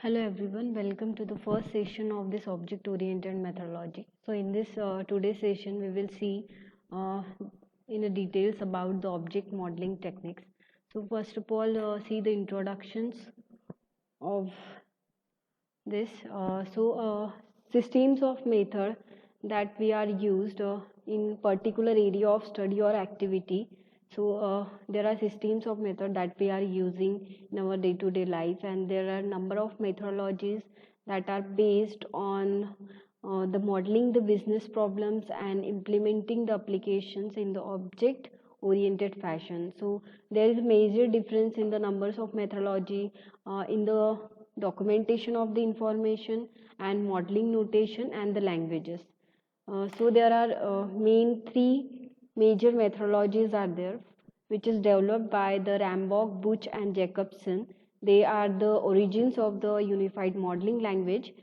Hello everyone, welcome to the first session of this object-oriented methodology. So in this today's session, we will see uh, in the details about the object modeling techniques. So first of all, see the introductions of this. Systems of method that we are used in particular area of study or activity. There are systems of method that we are using in our day-to-day life, and there are number of methodologies that are based on the modeling the business problems and implementing the applications in the object oriented fashion. So there is major difference in the numbers of methodology in the documentation of the information and modeling notation and the languages. So there are main three major methodologies are there, which is developed by the Rambock, Butch and Jacobson. They are the origins of the unified modeling language.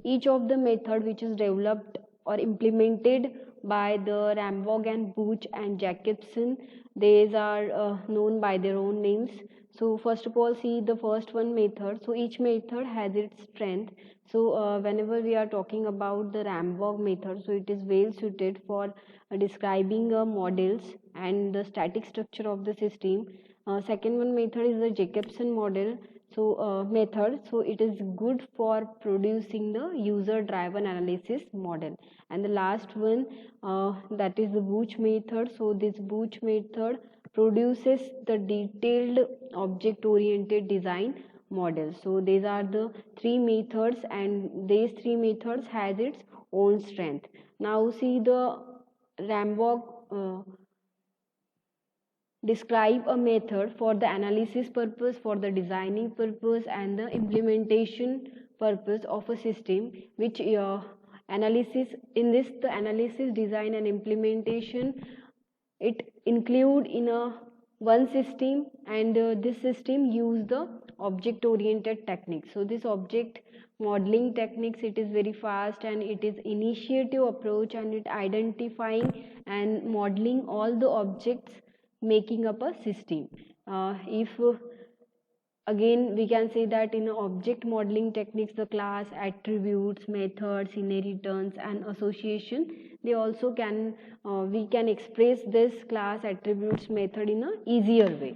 Each of the method which is developed or implemented by the Rambock and Butch and Jacobson, these are known by their own names. So first of all, see the first one method. So each method has its strength. Whenever we are talking about the Rambock method, so it is well suited for describing models and the static structure of the system. Second one method is the Jacobson model. Method. So it is good for producing the user-driven analysis model. And the last one, that is the Butch method. So this Butch method produces the detailed object-oriented design model. So these are the three methods, and these three methods has its own strength. Now see the Rambock describe a method for the analysis purpose, for the designing purpose and the implementation purpose of a system, which analysis in this the analysis, design and implementation, it include in a one system, and this system use the object oriented techniques. So this object modeling techniques, it is very fast and it is initiative approach, and it identifying and modeling all the objects making up a system. If Again, we can say that in object modeling techniques, the class, attributes, methods, inheritance and association, they also can we can express this class, attributes, method in a easier way.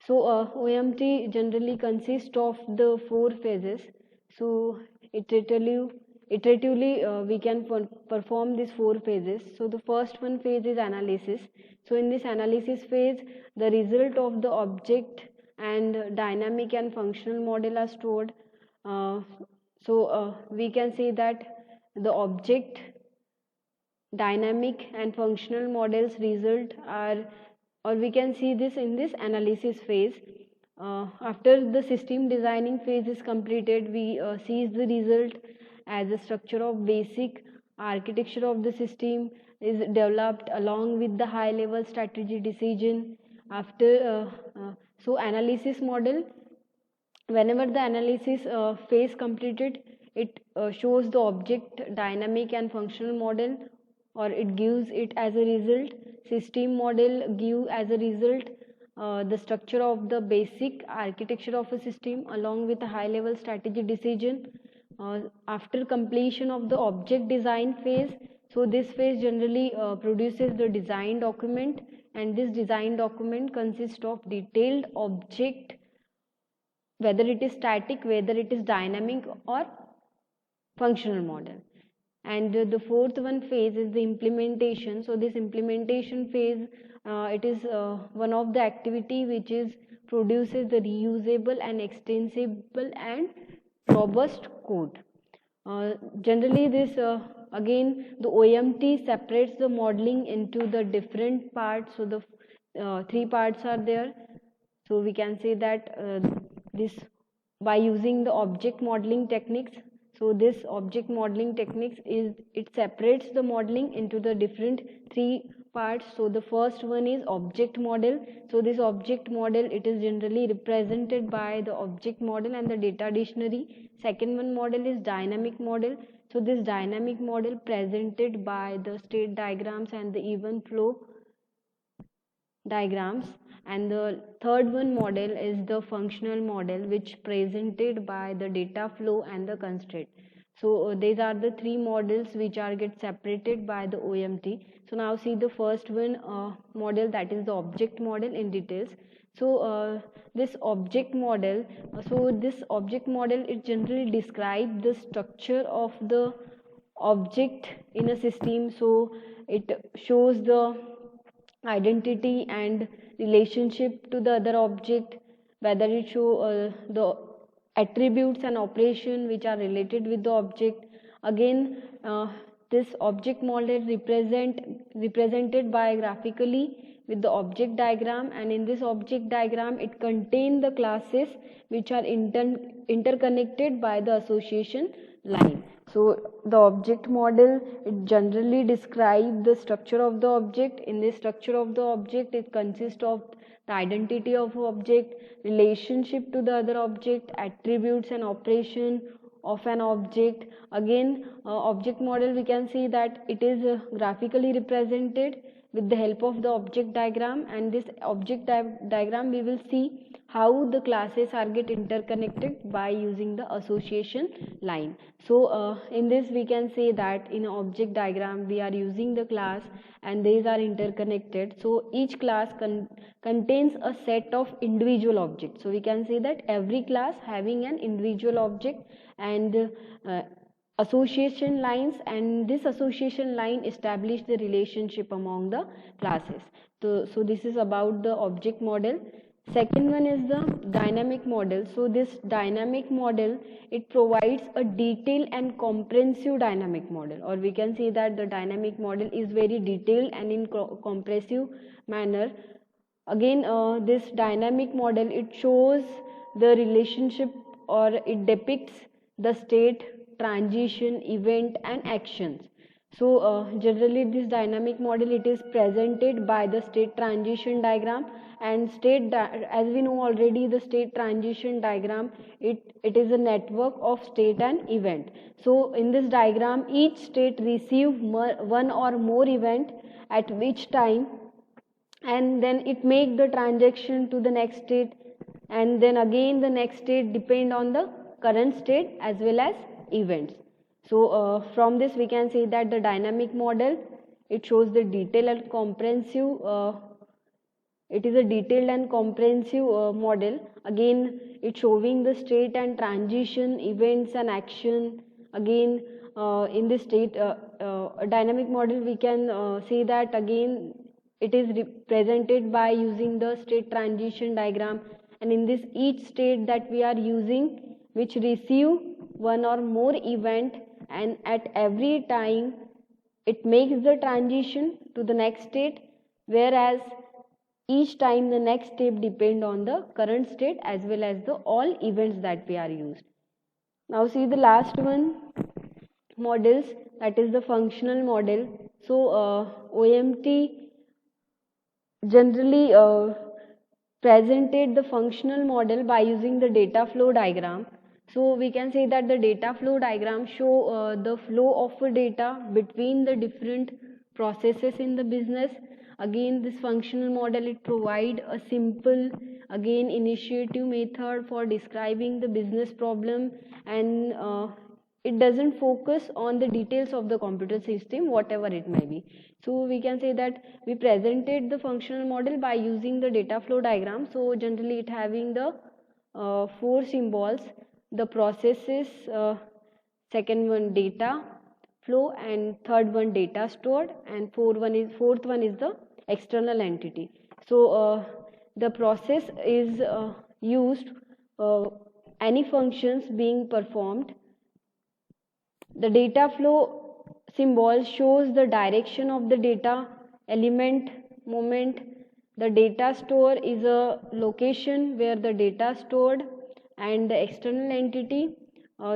OMT generally consists of the four phases. So iteratively we can perform these four phases. So the first one phase is analysis. So in this analysis phase, the result of the object and dynamic and functional model are stored. We can say that the object, dynamic and functional models result are, or we can see this in this analysis phase. After the system designing phase is completed, we see the result as a structure of basic architecture of the system is developed along with the high level strategy decision. After analysis model, whenever the analysis phase completed, it shows the object, dynamic and functional model, or it gives it as a result. System model give as a result the structure of the basic architecture of a system along with a high level strategy decision. After completion of the object design phase, so this phase generally produces the design document, and this design document consists of detailed object, whether it is static, whether it is dynamic or functional model. And the fourth one phase is the implementation. So this implementation phase, it is one of the activity which is produces the reusable and extensible and robust code. Generally this again the OMT separates the modeling into the different parts. So the three parts are there. So we can say that this by using the object modeling techniques. So this object modeling techniques is, it separates the modeling into the different three parts. So the first one is object model. So this object model, it is generally represented by the object model and the data dictionary. Second one model is dynamic model. So this dynamic model presented by the state diagrams and the event flow diagrams. And the third one model is the functional model, which presented by the data flow and the constraint. So these are the three models which are get separated by the OMT. So now see the first one model, that is the object model in details. So this object model, it generally describes the structure of the object in a system. So it shows the identity and relationship to the other object, whether it show the attributes and operation which are related with the object. Again, this object model represented by graphically with the object diagram, and in this object diagram it contains the classes which are interconnected by the association line. So the object model, it generally describes the structure of the object. In this structure of the object, it consists of the identity of object, relationship to the other object, attributes and operation of an object. Again, object model, we can see that it is graphically represented with the help of the object diagram, and this object diagram we will see how the classes are get interconnected by using the association line. So in this we can say that in an object diagram we are using the class and these are interconnected. So each class contains a set of individual objects. So we can say that every class having an individual object and association lines, and this association line establish the relationship among the classes. So this is about the object model. Second one is the dynamic model. So this dynamic model, it provides a detailed and comprehensive dynamic model, or we can say that the dynamic model is very detailed and in comprehensive manner. Again, this dynamic model, it shows the relationship, or it depicts the state, transition, event and actions. So generally this dynamic model, it is presented by the state transition diagram, and as we know already, the state transition diagram, it is a network of state and event. So in this diagram, each state receive one or more event at which time, and then it make the transaction to the next state, and then again the next state depend on the current state as well as events. So from this we can say that the dynamic model, it shows the detailed and comprehensive, it is a detailed and comprehensive model. Again, it showing the state and transition, events and action. Again, in this state dynamic model, we can say that again it is represented by using the state transition diagram, and in this each state that we are using, which receive one or more event, and at every time it makes the transition to the next state, whereas each time the next step depend on the current state as well as the all events that we are used. Now see the last one models, that is the functional model. So OMT generally presented the functional model by using the data flow diagram. So we can say that the data flow diagram show the flow of data between the different processes in the business. Again, this functional model, it provide a simple, again, initiative method for describing the business problem, and it doesn't focus on the details of the computer system, whatever it may be. So we can say that we presented the functional model by using the data flow diagram. So generally it having the four symbols, the processes, second one data flow, and third one data stored, and fourth one is the external entity. So the process is used any functions being performed. The data flow symbol shows the direction of the data element moment. The data store is a location where the data stored, and the external entity,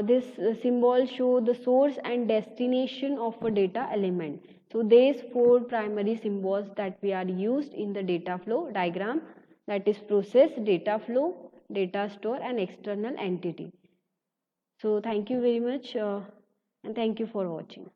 this symbol show the source and destination of a data element. So these four primary symbols that we are used in the data flow diagram, that is process, data flow, data store and external entity. So thank you very much and thank you for watching.